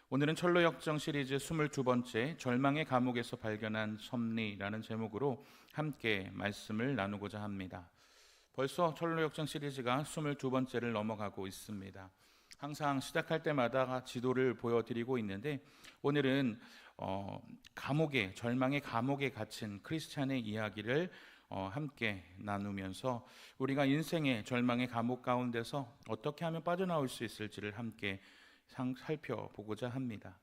오늘은 철로 역정 시리즈 22번째 절망의 감옥에서 발견한 섭리라는 제목으로 함께 말씀을 나누고자 합니다. 벌써 철로 역정 시리즈가 22번째를 넘어가고 있습니다. 항상 시작할 때마다 지도를 보여드리고 있는데 오늘은 절망의 감옥에 gat힌 크리스찬의 이야기를 함께 나누면서 우리가 인생의 절망의 감옥 가운데서 어떻게 하면 빠져나올 수 있을지를 함께 살펴보고자 합니다.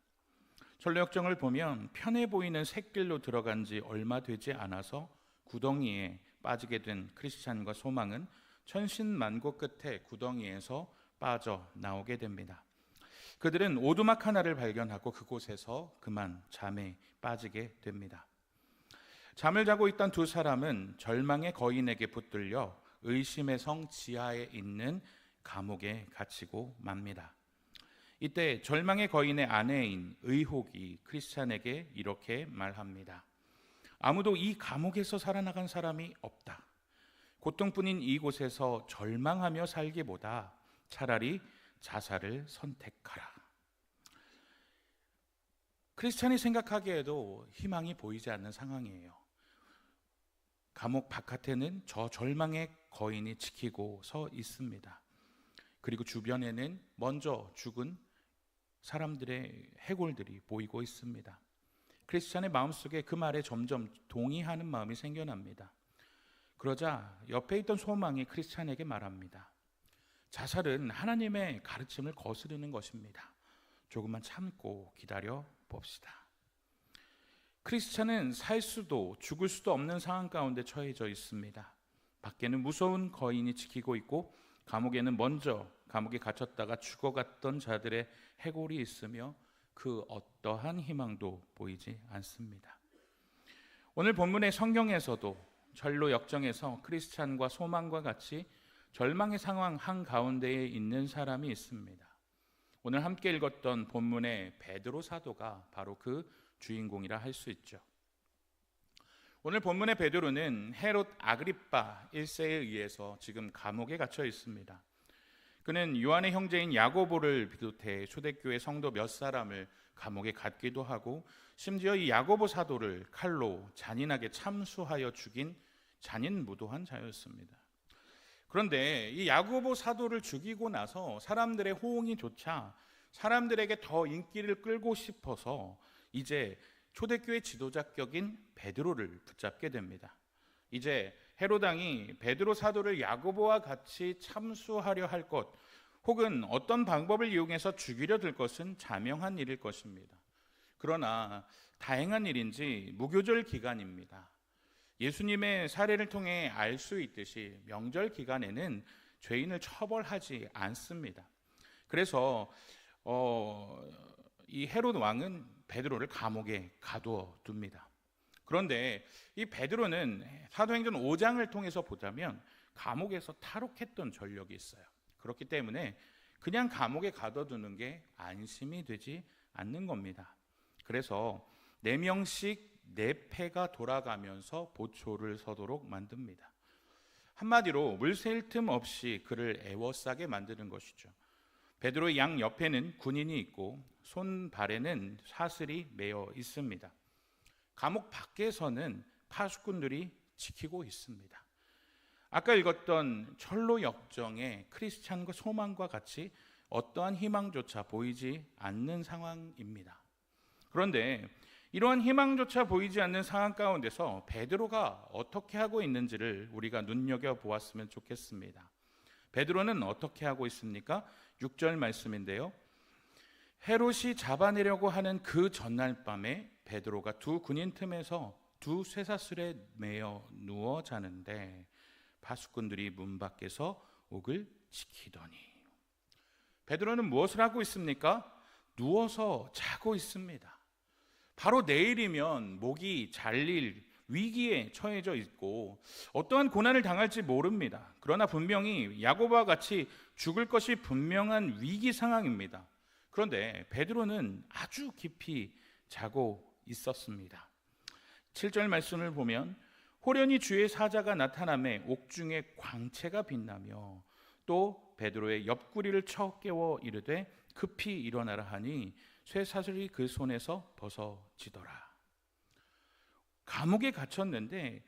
철로역정을 보면 편해 보이는 샛길로 들어간 지 얼마 되지 않아서 구덩이에 빠지게 된 크리스찬과 소망은 천신만고 끝에 구덩이에서 빠져나오게 됩니다. 그들은 오두막 하나를 발견하고 그곳에서 그만 잠에 빠지게 됩니다. 잠을 자고 있던 두 사람은 절망의 거인에게 붙들려 의심의 성 지하에 있는 감옥에 갇히고 맙니다. 이때 절망의 거인의 아내인 의혹이 크리스찬에게 이렇게 말합니다. 아무도 이 감옥에서 살아나간 사람이 없다. 고통뿐인 이곳에서 절망하며 살기보다 차라리 자살을 선택하라. 크리스찬이 생각하기에도 희망이 보이지 않는 상황이에요. 감옥 바깥에는 저 절망의 거인이 지키고 서 있습니다. 그리고 주변에는 먼저 죽은 사람들의 해골들이 보이고 있습니다. 크리스찬의 마음속에 그 말에 점점 동의하는 마음이 생겨납니다. 그러자 옆에 있던 소망이 크리스찬에게 말합니다. 자살은 하나님의 가르침을 거스르는 것입니다. 조금만 참고 기다려 봅시다. 크리스찬은 살 수도 죽을 수도 없는 상황 가운데 처해져 있습니다. 밖에는 무서운 거인이 지키고 있고 감옥에는 먼저 감옥에 갇혔다가 죽어갔던 자들의 해골이 있으며 그 어떠한 희망도 보이지 않습니다. 오늘 본문의 성경에서도 절로 역정에서 크리스찬과 소망과 같이 절망의 상황 한가운데에 있는 사람이 있습니다. 오늘 함께 읽었던 본문의 베드로 사도가 바로 그 주인공이라 할 수 있죠. 오늘 본문의 베드로는 헤롯 아그리빠 1세에 의해서 지금 감옥에 갇혀 있습니다. 그는 요한의 형제인 야고보를 비롯해 초대교회 성도 몇 사람을 감옥에 갇기도 하고 심지어 이 야고보 사도를 칼로 잔인하게 참수하여 죽인 잔인무도한 자였습니다. 그런데 이 야고보 사도를 죽이고 나서 사람들의 호응이 좋자 사람들에게 더 인기를 끌고 싶어서 이제 초대교회 지도자격인 베드로를 붙잡게 됩니다. 이제 헤롯 왕이 베드로 사도를 야고보와 같이 참수하려 할 것 혹은 어떤 방법을 이용해서 죽이려 들 것은 자명한 일일 것입니다. 그러나 다행한 일인지 무교절 기간입니다. 예수님의 사례를 통해 알 수 있듯이 명절 기간에는 죄인을 처벌하지 않습니다. 그래서 이 헤롯 왕은 베드로를 감옥에 가두어 둡니다. 그런데 이 베드로는 사도행전 5장을 통해서 보자면 감옥에서 탈옥했던 전력이 있어요. 그렇기 때문에 그냥 감옥에 가둬두는 게 안심이 되지 않는 겁니다. 그래서 4명씩 4패가 돌아가면서 보초를 서도록 만듭니다. 한마디로 물 샐 틈 없이 그를 애워싸게 만드는 것이죠. 베드로의 양 옆에는 군인이 있고 손발에는 사슬이 매어 있습니다. 감옥 밖에서는 파수꾼들이 지키고 있습니다. 아까 읽었던 철로 역정의 크리스찬과 소망과 같이 어떠한 희망조차 보이지 않는 상황입니다. 그런데 이러한 희망조차 보이지 않는 상황 가운데서 베드로가 어떻게 하고 있는지를 우리가 눈여겨보았으면 좋겠습니다. 베드로는 어떻게 하고 있습니까? 6절 말씀인데요. 헤롯이 잡아내려고 하는 그 전날 밤에 베드로가 두 군인 틈에서 두 쇠사슬에 매어 누워 자는데 파수꾼들이 문 밖에서 옥을 지키더니 베드로는 무엇을 하고 있습니까? 누워서 자고 있습니다. 바로 내일이면 목이 잘릴 위기에 처해져 있고 어떠한 고난을 당할지 모릅니다. 그러나 분명히 야고보와 같이 죽을 것이 분명한 위기 상황입니다. 그런데 베드로는 아주 깊이 자고 있었습니다. 7절 말씀을 보면 호련히 주의 사자가 나타나매 옥중에 광채가 빛나며 또 베드로의 옆구리를 쳐 깨워 이르되 급히 일어나라 하니 쇠사슬이 그 손에서 벗어지더라. 감옥에 갇혔는데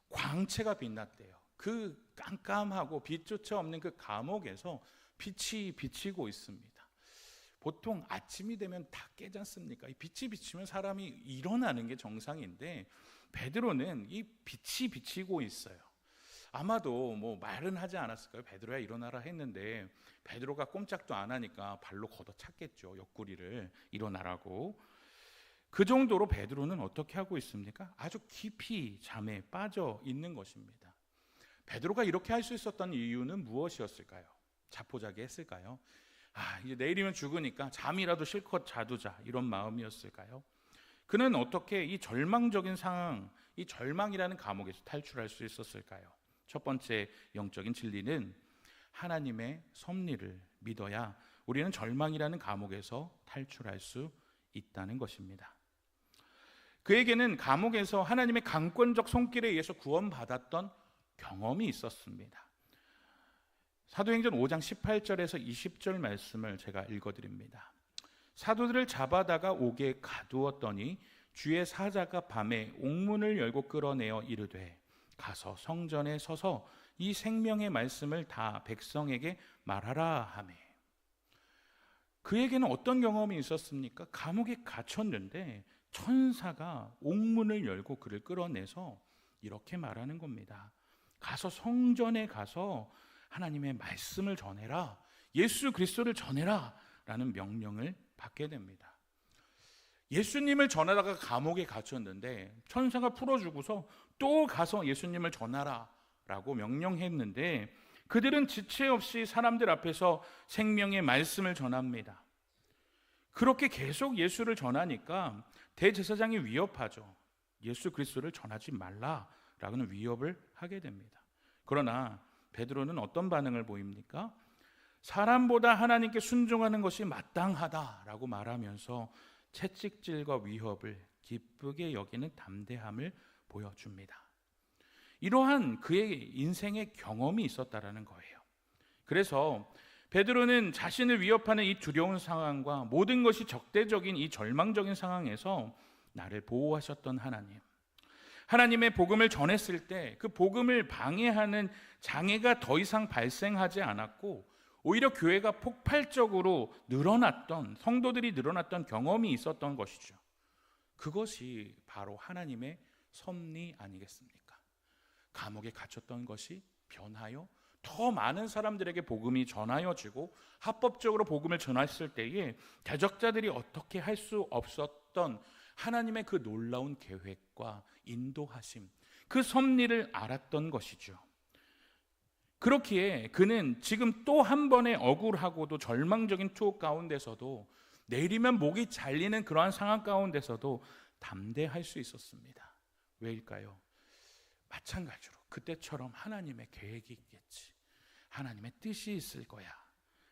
광채가 빛났대요. 그 깜깜하고 빛조차 없는 그 감옥에서 빛이 비치고 있습니다. 보통 아침이 되면 다 깨지 않습니까? 이 빛이 비치면 사람이 일어나는 게 정상인데 베드로는 이 빛이 비치고 있어요. 아마도 뭐 말은 하지 않았을까요? 베드로야 일어나라 했는데 베드로가 꼼짝도 안 하니까 발로 걷어찼겠죠. 옆구리를 일어나라고. 그 정도로 베드로는 어떻게 하고 있습니까? 아주 깊이 잠에 빠져 있는 것입니다. 베드로가 이렇게 할 수 있었던 이유는 무엇이었을까요? 자포자기했을까요? 이제 내일이면 죽으니까 잠이라도 실컷 자두자 이런 마음이었을까요? 그는 어떻게 이 절망적인 상황, 이 절망이라는 감옥에서 탈출할 수 있었을까요? 첫 번째 영적인 진리는 하나님의 섭리를 믿어야 우리는 절망이라는 감옥에서 탈출할 수 있다는 것입니다. 그에게는 감옥에서 하나님의 강권적 손길에 의해서 구원받았던 경험이 있었습니다. 사도행전 5장 18절에서 20절 말씀을 제가 읽어드립니다. 사도들을 잡아다가 옥에 가두었더니 주의 사자가 밤에 옥문을 열고 끌어내어 이르되 가서 성전에 서서 이 생명의 말씀을 다 백성에게 말하라 하매. 그에게는 어떤 경험이 있었습니까? 감옥에 갇혔는데 천사가 옥문을 열고 그를 끌어내서 이렇게 말하는 겁니다. 가서 성전에 가서 하나님의 말씀을 전해라, 예수 그리스도를 전해라 라는 명령을 받게 됩니다. 예수님을 전하다가 감옥에 갇혔는데 천사가 풀어주고서 또 가서 예수님을 전하라 라고 명령했는데 그들은 지체 없이 사람들 앞에서 생명의 말씀을 전합니다. 그렇게 계속 예수를 전하니까 대제사장이 위협하죠. 예수 그리스도를 전하지 말라라는 위협을 하게 됩니다. 그러나 베드로는 어떤 반응을 보입니까? 사람보다 하나님께 순종하는 것이 마땅하다라고 말하면서 채찍질과 위협을 기쁘게 여기는 담대함을 보여줍니다. 이러한 그의 인생의 경험이 있었다라는 거예요. 그래서 베드로는 자신을 위협하는 이 두려운 상황과 모든 것이 적대적인 이 절망적인 상황에서 나를 보호하셨던 하나님, 하나님의 복음을 전했을 때 그 복음을 방해하는 장애가 더 이상 발생하지 않았고 오히려 교회가 폭발적으로 늘어났던, 성도들이 늘어났던 경험이 있었던 것이죠. 그것이 바로 하나님의 섭리 아니겠습니까? 감옥에 갇혔던 것이 변하여 더 많은 사람들에게 복음이 전하여지고 합법적으로 복음을 전했을 때에 대적자들이 어떻게 할 수 없었던 하나님의 그 놀라운 계획과 인도하심, 그 섭리를 알았던 것이죠. 그렇기에 그는 지금 또 한 번의 억울하고도 절망적인 투옥 가운데서도 내리면 목이 잘리는 그러한 상황 가운데서도 담대할 수 있었습니다. 왜일까요? 마찬가지로 그때처럼 하나님의 계획이 있겠지, 하나님의 뜻이 있을 거야,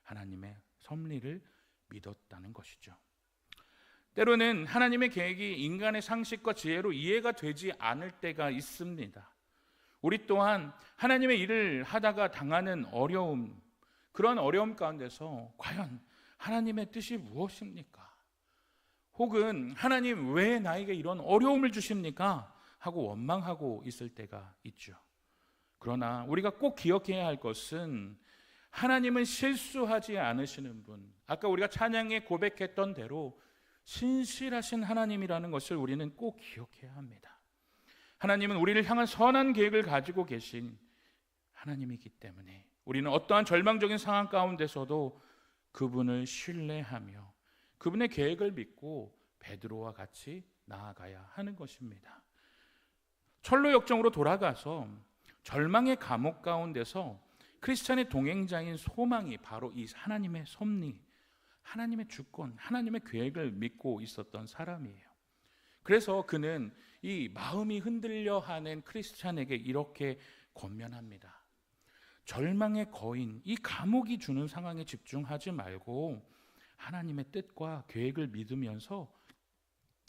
하나님의 섭리를 믿었다는 것이죠. 때로는 하나님의 계획이 인간의 상식과 지혜로 이해가 되지 않을 때가 있습니다. 우리 또한 하나님의 일을 하다가 당하는 어려움, 그런 어려움 가운데서 과연 하나님의 뜻이 무엇입니까? 혹은 하나님 왜 나에게 이런 어려움을 주십니까? 하고 원망하고 있을 때가 있죠. 그러나 우리가 꼭 기억해야 할 것은 하나님은 실수하지 않으시는 분, 아까 우리가 찬양에 고백했던 대로 신실하신 하나님이라는 것을 우리는 꼭 기억해야 합니다. 하나님은 우리를 향한 선한 계획을 가지고 계신 하나님이기 때문에 우리는 어떠한 절망적인 상황 가운데서도 그분을 신뢰하며 그분의 계획을 믿고 베드로와 같이 나아가야 하는 것입니다. 철로 역정으로 돌아가서 절망의 감옥 가운데서 크리스찬의 동행자인 소망이 바로 이 하나님의 섭리, 하나님의 주권, 하나님의 계획을 믿고 있었던 사람이에요. 그래서 그는 이 마음이 흔들려 하는 크리스찬에게 이렇게 권면합니다. 절망의 거인, 이 감옥이 주는 상황에 집중하지 말고 하나님의 뜻과 계획을 믿으면서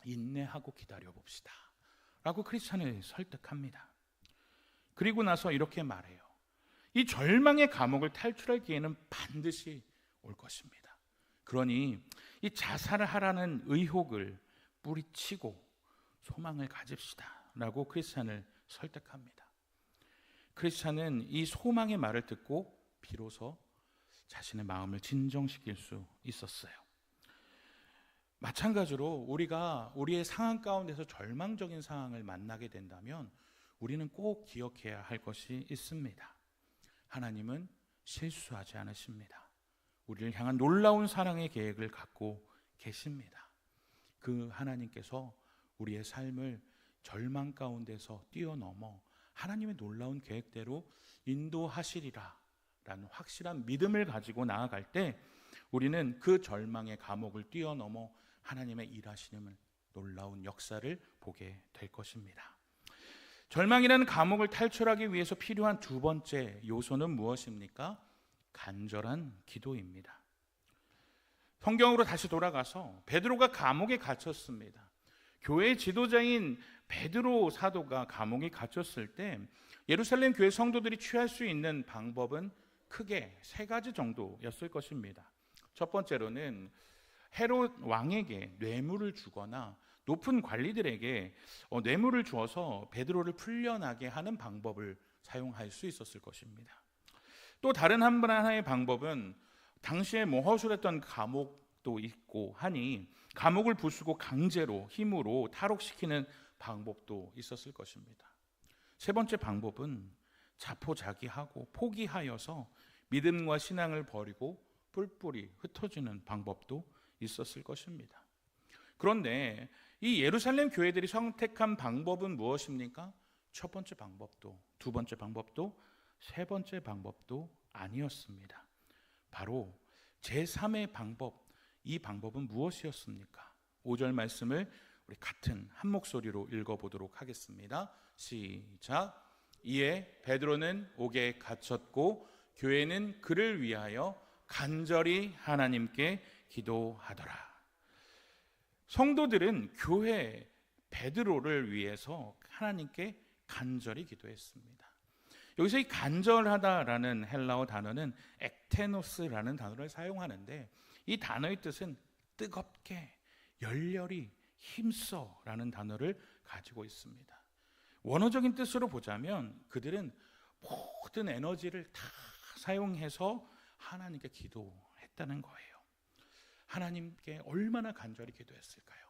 인내하고 기다려봅시다 라고 크리스찬을 설득합니다. 그리고 나서 이렇게 말해요. 이 절망의 감옥을 탈출할 기회는 반드시 올 것입니다. 그러니 이 자살을 하라는 의혹을 뿌리치고 소망을 가집시다 라고 크리스찬을 설득합니다. 크리스찬은 이 소망의 말을 듣고 비로소 자신의 마음을 진정시킬 수 있었어요. 마찬가지로 우리가 우리의 상황 가운데서 절망적인 상황을 만나게 된다면 우리는 꼭 기억해야 할 것이 있습니다. 하나님은 실수하지 않으십니다. 우리를 향한 놀라운 사랑의 계획을 갖고 계십니다. 그 하나님께서 우리의 삶을 절망 가운데서 뛰어넘어 하나님의 놀라운 계획대로 인도하시리라 라는 확실한 믿음을 가지고 나아갈 때 우리는 그 절망의 감옥을 뛰어넘어 하나님의 일하시는 놀라운 역사를 보게 될 것입니다. 절망이라는 감옥을 탈출하기 위해서 필요한 두 번째 요소는 무엇입니까? 간절한 기도입니다. 성경으로 다시 돌아가서 베드로가 감옥에 갇혔습니다. 교회 지도자인 베드로 사도가 감옥에 갇혔을 때 예루살렘 교회 성도들이 취할 수 있는 방법은 크게 세 가지 정도였을 것입니다. 첫 번째로는 헤롯 왕에게 뇌물을 주거나 높은 관리들에게 뇌물을 주어서 베드로를 풀려나게 하는 방법을 사용할 수 있었을 것입니다. 또 다른 하나의 방법은 당시에 허술했던 감옥도 있고 하니 감옥을 부수고 강제로 힘으로 탈옥시키는 방법도 있었을 것입니다. 세 번째 방법은 자포자기하고 포기하여서 믿음과 신앙을 버리고 뿔뿔이 흩어지는 방법도 있었을 것입니다. 그런데 이 예루살렘 교회들이 선택한 방법은 무엇입니까? 첫 번째 방법도, 두 번째 방법도, 세 번째 방법도 아니었습니다. 바로 제3의 방법, 이 방법은 무엇이었습니까? 5절 말씀을 우리 같은 한 목소리로 읽어보도록 하겠습니다. 시작. 이에 베드로는 옥에 갇혔고 교회는 그를 위하여 간절히 하나님께 기도하더라. 성도들은 교회 베드로를 위해서 하나님께 간절히 기도했습니다. 여기서 이 간절하다라는 헬라어 단어는 ektenos라는 단어를 사용하는데 이 단어의 뜻은 뜨겁게, 열렬히, 힘써라는 단어를 가지고 있습니다. 원어적인 뜻으로 보자면 그들은 모든 에너지를 다 사용해서 하나님께 기도했다는 거예요. 하나님께 얼마나 간절히 기도했을까요?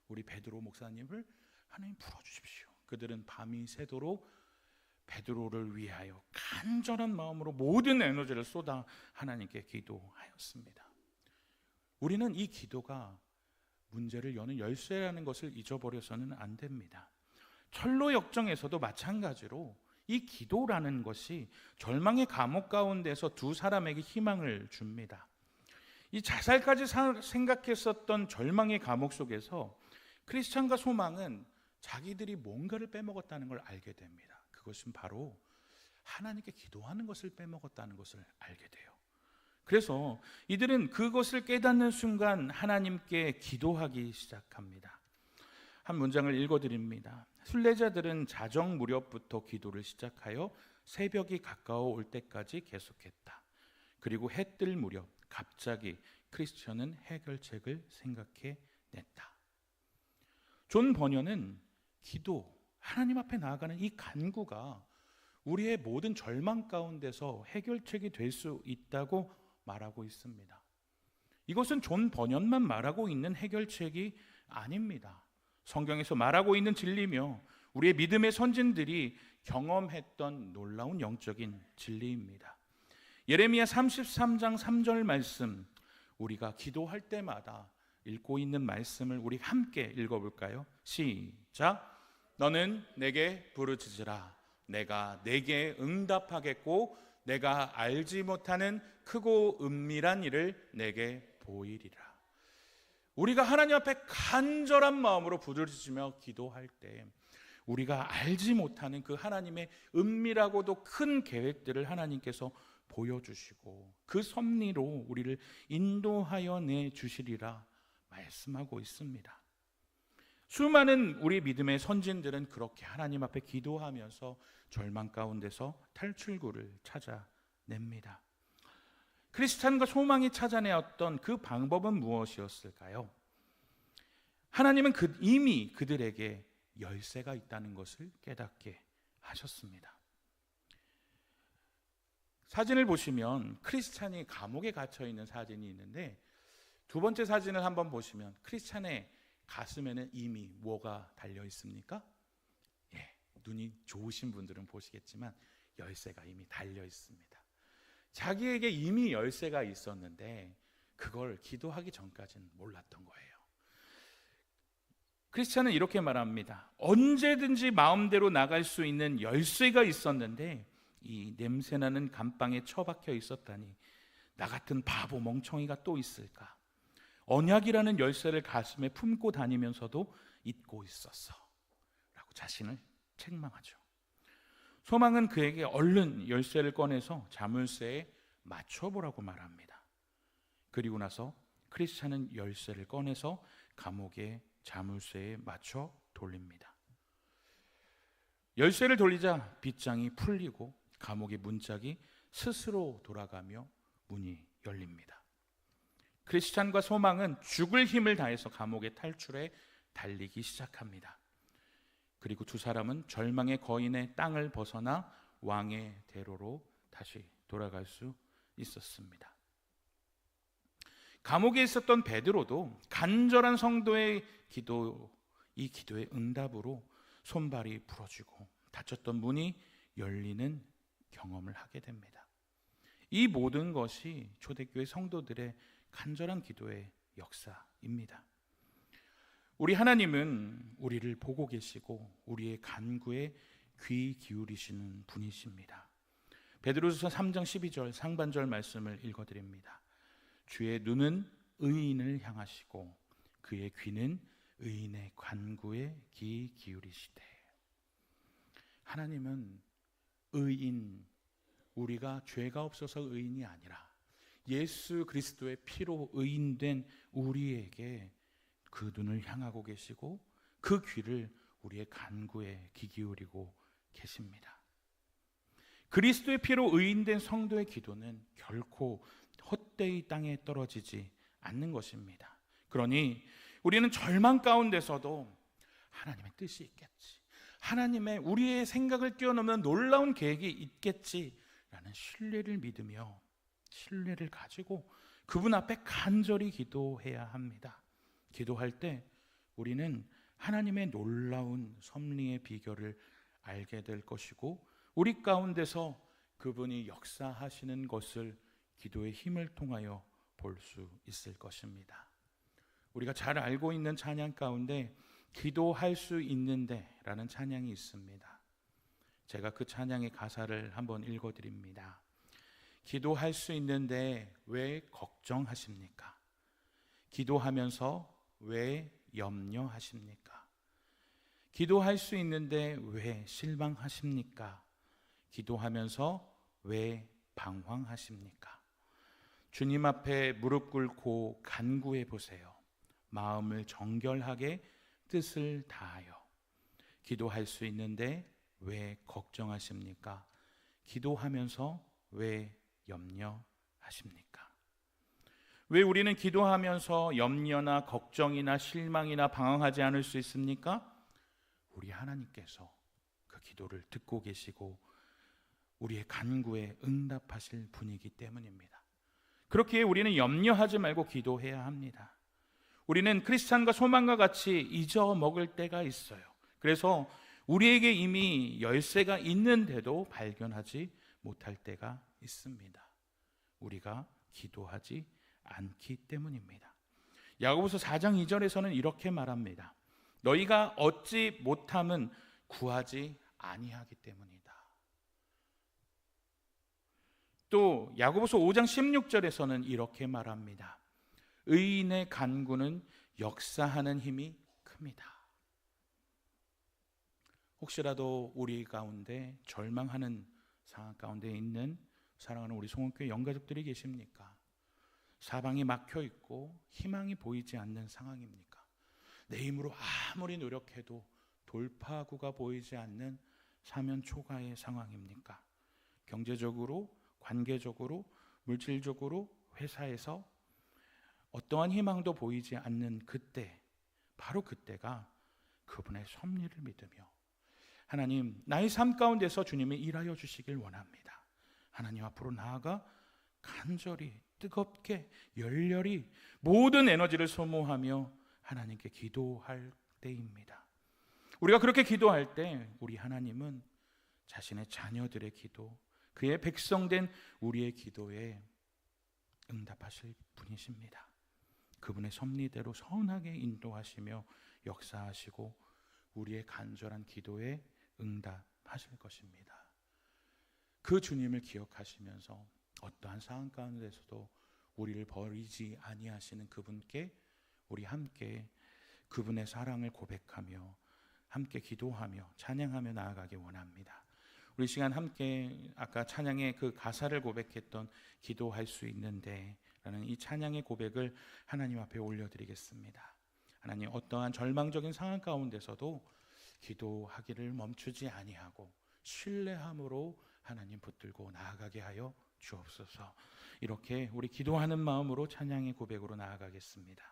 우리 베드로 목사님을 하나님 풀어주십시오. 그들은 밤이 새도록 베드로를 위하여 간절한 마음으로 모든 에너지를 쏟아 하나님께 기도하였습니다. 우리는 이 기도가 문제를 여는 열쇠라는 것을 잊어버려서는 안 됩니다. 철로 역정에서도 마찬가지로 이 기도라는 것이 절망의 감옥 가운데서 두 사람에게 희망을 줍니다. 이 자살까지 생각했었던 절망의 감옥 속에서 크리스찬과 소망은 자기들이 뭔가를 빼먹었다는 걸 알게 됩니다. 그것은 바로 하나님께 기도하는 것을 빼먹었다는 것을 알게 돼요. 그래서 이들은 그것을 깨닫는 순간 하나님께 기도하기 시작합니다. 한 문장을 읽어드립니다. 순례자들은 자정 무렵부터 기도를 시작하여 새벽이 가까워 올 때까지 계속했다. 그리고 해 뜰 무렵 갑자기 크리스천은 해결책을 생각해냈다. 존 버녀는 기도, 하나님 앞에 나아가는 이 간구가 우리의 모든 절망 가운데서 해결책이 될 수 있다고 말하고 있습니다. 이것은 존 버녀만 말하고 있는 해결책이 아닙니다. 성경에서 말하고 있는 진리며 우리의 믿음의 선진들이 경험했던 놀라운 영적인 진리입니다. 예레미야 33장 3절 말씀, 우리가 기도할 때마다 읽고 있는 말씀을 우리 함께 읽어볼까요? 시작. 너는 내게 부르짖으라. 내가 내게 응답하겠고 내가 알지 못하는 크고 은밀한 일을 내게 보이리라. 우리가 하나님 앞에 간절한 마음으로 부르짖으며 기도할 때 우리가 알지 못하는 그 하나님의 은밀하고도 큰 계획들을 하나님께서 보여주시고 그 섭리로 우리를 인도하여 내주시리라 말씀하고 있습니다. 수많은 우리 믿음의 선진들은 그렇게 하나님 앞에 기도하면서 절망 가운데서 탈출구를 찾아냅니다. 크리스찬과 소망이 찾아내었던 그 방법은 무엇이었을까요? 하나님은 이미 그들에게 열쇠가 있다는 것을 깨닫게 하셨습니다. 사진을 보시면 크리스찬이 감옥에 갇혀 있는 사진이 있는데, 두 번째 사진을 한번 보시면 크리스찬의 가슴에는 이미 뭐가 달려 있습니까? 눈이 좋으신 분들은 보시겠지만 열쇠가 이미 달려 있습니다. 자기에게 이미 열쇠가 있었는데 그걸 기도하기 전까지는 몰랐던 거예요. 크리스찬은 이렇게 말합니다. 언제든지 마음대로 나갈 수 있는 열쇠가 있었는데 이 냄새나는 감방에 처박혀 있었다니, 나 같은 바보 멍청이가 또 있을까? 언약이라는 열쇠를 가슴에 품고 다니면서도 잊고 있었어 라고 자신을 책망하죠. 소망은 그에게 얼른 열쇠를 꺼내서 자물쇠에 맞춰보라고 말합니다. 그리고 나서 크리스찬은 열쇠를 꺼내서 감옥의 자물쇠에 맞춰 돌립니다. 열쇠를 돌리자 빗장이 풀리고 감옥의 문짝이 스스로 돌아가며 문이 열립니다. 크리스찬과 소망은 죽을 힘을 다해서 감옥의 탈출에 달리기 시작합니다. 그리고 두 사람은 절망의 거인의 땅을 벗어나 왕의 대로로 다시 돌아갈 수 있었습니다. 감옥에 있었던 베드로도 간절한 성도의 이 기도의 응답으로 손발이 부러지고 닫혔던 문이 열리는 경험을 하게 됩니다. 이 모든 것이 초대교회 성도들의 간절한 기도의 역사입니다. 우리 하나님은 우리를 보고 계시고 우리의 간구에 귀 기울이시는 분이십니다. 베드로전서 3장 12절 상반절 말씀을 읽어드립니다. 주의 눈은 의인을 향하시고 그의 귀는 의인의 간구에 귀 기울이시되. 하나님은 의인, 우리가 죄가 없어서 의인이 아니라 예수 그리스도의 피로 의인된 우리에게 그 눈을 향하고 계시고 그 귀를 우리의 간구에 귀 기울이고 계십니다. 그리스도의 피로 의인된 성도의 기도는 결코 헛되이 땅에 떨어지지 않는 것입니다. 그러니 우리는 절망 가운데서도 하나님의 뜻이 있겠지, 하나님의 우리의 생각을 뛰어넘는 놀라운 계획이 있겠지라는 신뢰를 믿으며 신뢰를 가지고 그분 앞에 간절히 기도해야 합니다. 기도할 때 우리는 하나님의 놀라운 섭리의 비결을 알게 될 것이고 우리 가운데서 그분이 역사하시는 것을 기도의 힘을 통하여 볼 수 있을 것입니다. 우리가 잘 알고 있는 찬양 가운데 기도할 수 있는데 라는 찬양이 있습니다. 제가 그 찬양의 가사를 한번 읽어드립니다. 기도할 수 있는데 왜 걱정하십니까? 기도하면서 왜 염려하십니까? 기도할 수 있는데 왜 실망하십니까? 기도하면서 왜 방황하십니까? 주님 앞에 무릎 꿇고 간구해 보세요. 마음을 정결하게 뜻을 다하여. 기도할 수 있는데 왜 걱정하십니까? 기도하면서 왜 염려하십니까? 왜 우리는 기도하면서 염려나 걱정이나 실망이나 방황하지 않을 수 있습니까? 우리 하나님께서 그 기도를 듣고 계시고 우리의 간구에 응답하실 분이기 때문입니다. 그렇기에 우리는 염려하지 말고 기도해야 합니다. 우리는 크리스찬과 소망과 같이 잊어먹을 때가 있어요. 그래서 우리에게 이미 열쇠가 있는데도 발견하지 못할 때가 있습니다. 우리가 기도하지 않기 때문입니다. 야고보서 4장 2절에서는 이렇게 말합니다. 너희가 얻지 못함은 구하지 아니하기 때문이다. 또 야고보서 5장 16절에서는 이렇게 말합니다. 의인의 간구는 역사하는 힘이 큽니다. 혹시라도 우리 가운데 절망하는 상황 가운데 있는 사랑하는 우리 송원교회 영가족들이 계십니까? 사방이 막혀 있고 희망이 보이지 않는 상황입니까? 내 힘으로 아무리 노력해도 돌파구가 보이지 않는 사면 초가의 상황입니까? 경제적으로, 관계적으로, 물질적으로 회사에서 어떠한 희망도 보이지 않는 그때, 바로 그때가 그분의 섭리를 믿으며 하나님, 나의 삶 가운데서 주님이 일하여 주시길 원합니다. 하나님 앞으로 나아가 간절히 뜨겁게 열렬히 모든 에너지를 소모하며 하나님께 기도할 때입니다. 우리가 그렇게 기도할 때 우리 하나님은 자신의 자녀들의 기도, 그의 백성된 우리의 기도에 응답하실 분이십니다. 그분의 섭리대로 선하게 인도하시며 역사하시고 우리의 간절한 기도에 응답하실 것입니다. 그 주님을 기억하시면서 어떠한 상황 가운데서도 우리를 버리지 아니하시는 그분께 우리 함께 그분의 사랑을 고백하며 함께 기도하며 찬양하며 나아가기 원합니다. 우리 시간 함께 아까 찬양의 그 가사를 고백했던 기도할 수 있는데 라는 이 찬양의 고백을 하나님 앞에 올려드리겠습니다. 하나님, 어떠한 절망적인 상황 가운데서도 기도하기를 멈추지 아니하고 신뢰함으로 하나님 붙들고 나아가게 하여 주옵소서. 이렇게 우리 기도하는 마음으로 찬양의 고백으로 나아가겠습니다.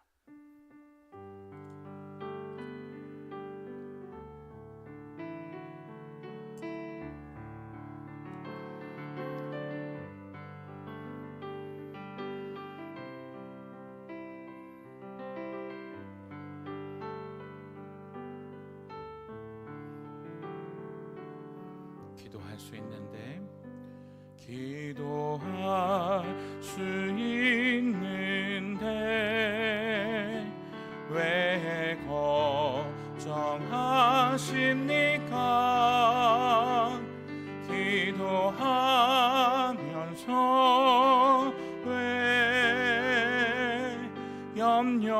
기도할 수 있는데 기도할 수 있는데 왜 걱정하십니까? 기도하면서 왜 염려하십니?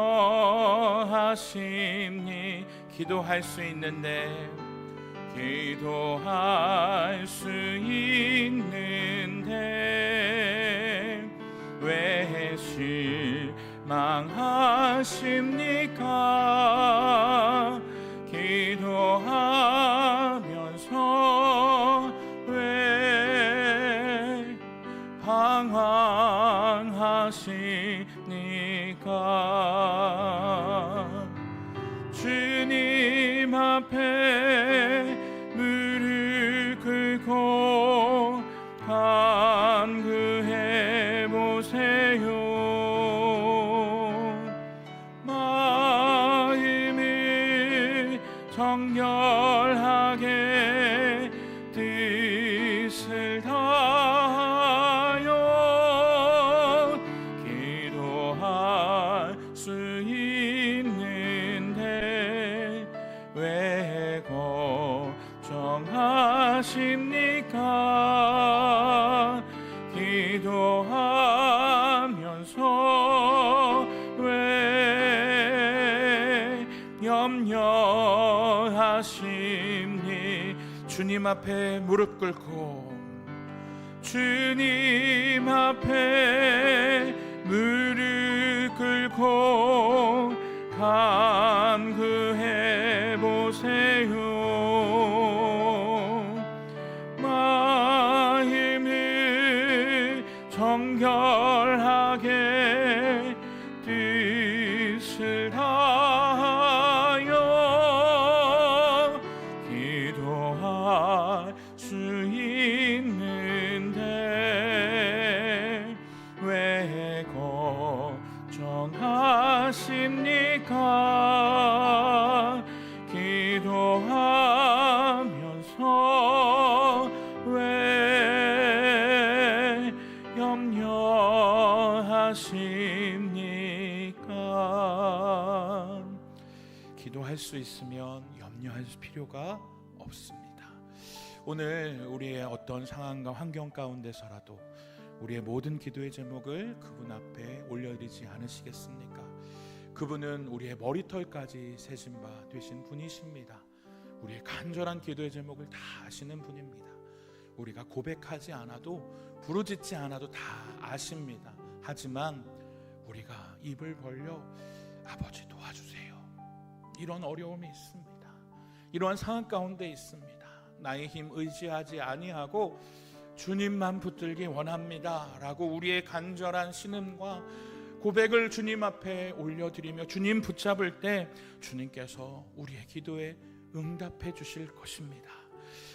기도할 수 있는데 기도할 수 있는데 왜 실망하십니까? 기도하면서 왜 방황하십니까? 주님 앞에 무릎 꿇고 간구해 보세요. 마음을 정결하게 뜻을 다하여 기도할 수 있는데 왜 걱정하십니까? 기도하면서 왜 염려하십니? 주님 앞에 무릎 꿇고 주님 앞에 무릎 꿇고 간구해 보세요. 마음을 정결하게 뜻을 다하여 기도할 수 있는데 왜 걱정하십니까? 기도하면서 왜 염려하십니까? 기도할 수 있으면 염려할 필요가 없습니다. 오늘 우리의 어떤 상황과 환경 가운데서라도 우리의 모든 기도의 제목을 그분 앞에 올려드리지 않으시겠습니까? 그분은 우리의 머리털까지 세신 바 되신 분이십니다. 우리의 간절한 기도의 제목을 다 아시는 분입니다. 우리가 고백하지 않아도 부르짖지 않아도 다 아십니다. 하지만 우리가 입을 벌려 아버지 도와주세요, 이런 어려움이 있습니다. 이러한 상황 가운데 있습니다. 나의 힘 의지하지 아니하고 주님만 붙들기 원합니다 라고 우리의 간절한 신음과 고백을 주님 앞에 올려드리며 주님 붙잡을 때 주님께서 우리의 기도에 응답해 주실 것입니다.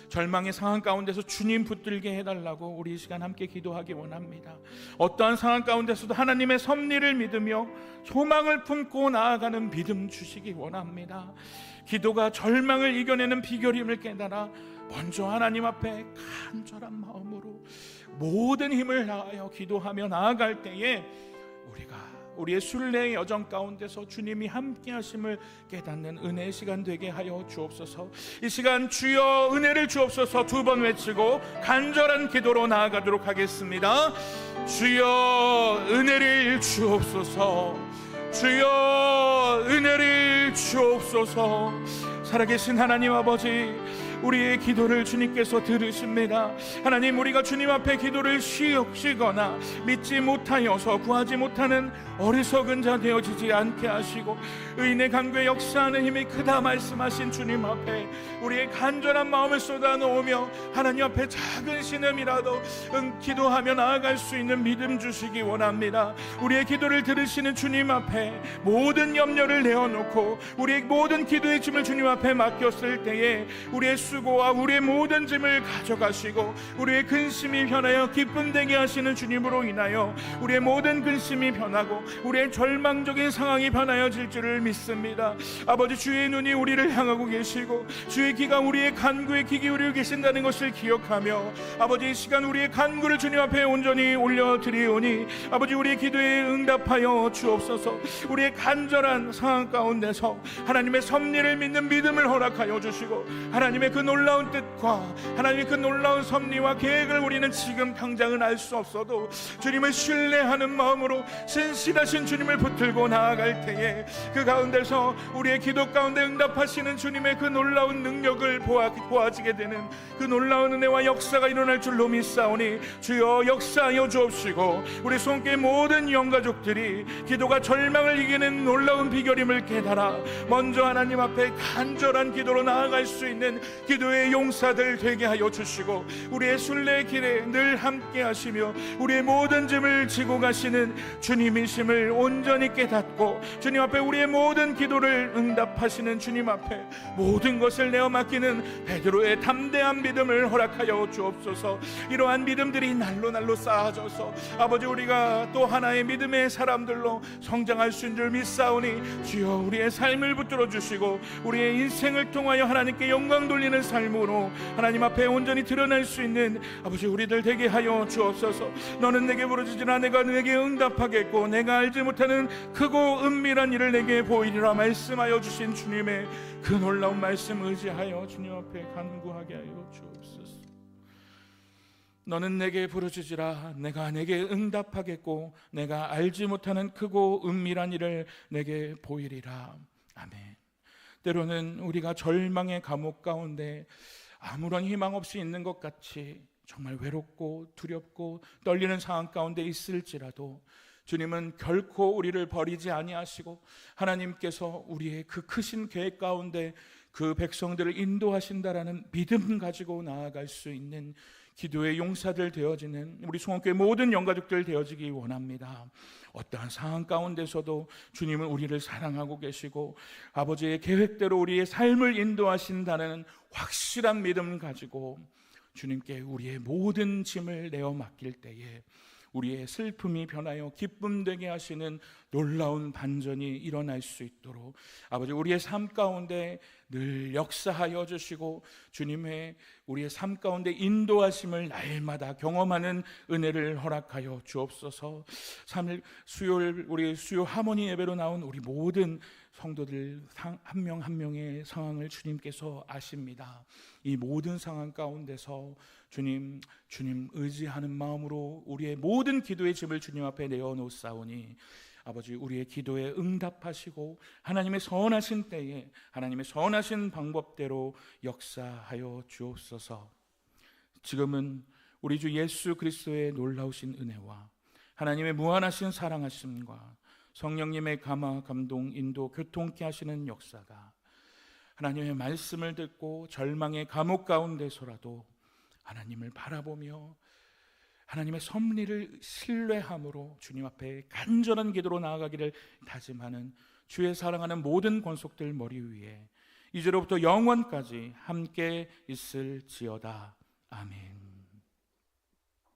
절망의 상황 가운데서 주님 붙들게 해달라고 우리 이 시간 함께 기도하기 원합니다. 어떠한 상황 가운데서도 하나님의 섭리를 믿으며 소망을 품고 나아가는 믿음 주시기 원합니다. 기도가 절망을 이겨내는 비결임을 깨달아 먼저 하나님 앞에 간절한 마음으로 모든 힘을 다하여 기도하며 나아갈 때에 우리의 순례의 여정 가운데서 주님이 함께 하심을 깨닫는 은혜의 시간 되게 하여 주옵소서. 이 시간 주여 은혜를 주옵소서 두 번 외치고 간절한 기도로 나아가도록 하겠습니다. 주여 은혜를 주옵소서. 주여 은혜를 주옵소서. 살아계신 하나님 아버지, 우리의 기도를 주님께서 들으십니다. 하나님, 우리가 주님 앞에 기도를 쉬거나 믿지 못하여서 구하지 못하는 어리석은 자 되어지지 않게 하시고 의인의 간구에 역사하는 힘이 크다 말씀하신 주님 앞에 우리의 간절한 마음을 쏟아놓으며 하나님 앞에 작은 신음이라도 기도하며 나아갈 수 있는 믿음 주시기 원합니다. 우리의 기도를 들으시는 주님 앞에 모든 염려를 내어놓고 우리의 모든 기도의 짐을 주님 앞에 맡겼을 때에 우리의 수고와 우리의 모든 짐을 가져가시고 우리의 근심이 변하여 기쁨 되게 하시는 주님으로 인하여 우리의 모든 근심이 변하고 우리의 절망적인 상황이 변하여질 줄을 믿습니다. 아버지, 주의 눈이 우리를 향하고 계시고 주의 귀가 우리의 간구에 귀 기울이고 계신다는 것을 기억하며 아버지, 이 시간 우리의 간구를 주님 앞에 온전히 올려드리오니 아버지, 우리의 기도에 응답하여 주옵소서. 우리의 간절한 상황 가운데서 하나님의 섭리를 믿는 믿음을 허락하여 주시고 하나님의 그 놀라운 뜻과 하나님의 그 놀라운 섭리와 계획을 우리는 지금 당장은 알 수 없어도 주님을 신뢰하는 마음으로 신실하신 주님을 붙들고 나아갈 때에 그 가운데서 우리의 기도 가운데 응답하시는 주님의 그 놀라운 능력을 보아지게 되는 그 놀라운 은혜와 역사가 일어날 줄로 믿사오니 주여 역사하여 주옵시고 우리 손께 모든 영가족들이 기도가 절망을 이기는 놀라운 비결임을 깨달아 먼저 하나님 앞에 간절한 기도로 나아갈 수 있는 기도의 용사들 되게 하여 주시고 우리의 순례의 길에 늘 함께 하시며 우리의 모든 짐을 지고 가시는 주님이심을 온전히 깨닫고 주님 앞에 우리의 모든 기도를 응답하시는 주님 앞에 모든 것을 내어 맡기는 베드로의 담대한 믿음을 허락하여 주옵소서. 이러한 믿음들이 날로 쌓아져서 아버지, 우리가 또 하나의 믿음의 사람들로 성장할 수 있는 줄 믿사오니 주여 우리의 삶을 붙들어 주시고 우리의 인생을 통하여 하나님께 영광 돌리는 삶으로 하나님 앞에 온전히 드러날 수 있는 아버지 우리들 되게 하여 주옵소서. 너는 내게 부르짖으나 내가 내게 응답하겠고 내가 알지 못하는 크고 은밀한 일을 내게 보이리라 말씀하여 주신 주님의 그 놀라운 말씀 의지하여 주님 앞에 간구하게 하여 주옵소서. 너는 내게 부르짖으라 내가 내게 응답하겠고 내가 알지 못하는 크고 은밀한 일을 내게 보이리라. 아멘. 때로는 우리가 절망의 감옥 가운데 아무런 희망 없이 있는 것 같이 정말 외롭고 두렵고 떨리는 상황 가운데 있을지라도 주님은 결코 우리를 버리지 아니하시고 하나님께서 우리의 그 크신 계획 가운데 그 백성들을 인도하신다라는 믿음 가지고 나아갈 수 있는 기도의 용사들 되어지는 우리 송원교회 모든 영가족들 되어지기 원합니다. 어떠한 상황 가운데서도 주님은 우리를 사랑하고 계시고 아버지의 계획대로 우리의 삶을 인도하신다는 확실한 믿음 가지고 주님께 우리의 모든 짐을 내어 맡길 때에 우리의 슬픔이 변하여 기쁨 되게 하시는 놀라운 반전이 일어날 수 있도록 아버지 우리의 삶 가운데 늘 역사하여 주시고 주님의 우리의 삶 가운데 인도하심을 날마다 경험하는 은혜를 허락하여 주옵소서. 3일 수요일 우리 수요 하모니 예배로 나온 우리 모든 성도들 한 명 한 명의 상황을 주님께서 아십니다. 이 모든 상황 가운데서 주님 의지하는 마음으로 우리의 모든 기도의 짐을 주님 앞에 내어놓사오니 아버지 우리의 기도에 응답하시고 하나님의 선하신 때에 하나님의 선하신 방법대로 역사하여 주옵소서. 지금은 우리 주 예수 그리스도의 놀라우신 은혜와 하나님의 무한하신 사랑하심과 성령님의 감화, 감동, 인도, 교통케 하시는 역사가 하나님의 말씀을 듣고 절망의 감옥 가운데서라도 하나님을 바라보며 하나님의 섭리를 신뢰함으로 주님 앞에 간절한 기도로 나아가기를 다짐하는 주의 사랑하는 모든 권속들 머리 위에 이제로부터 영원까지 함께 있을지어다. 아멘.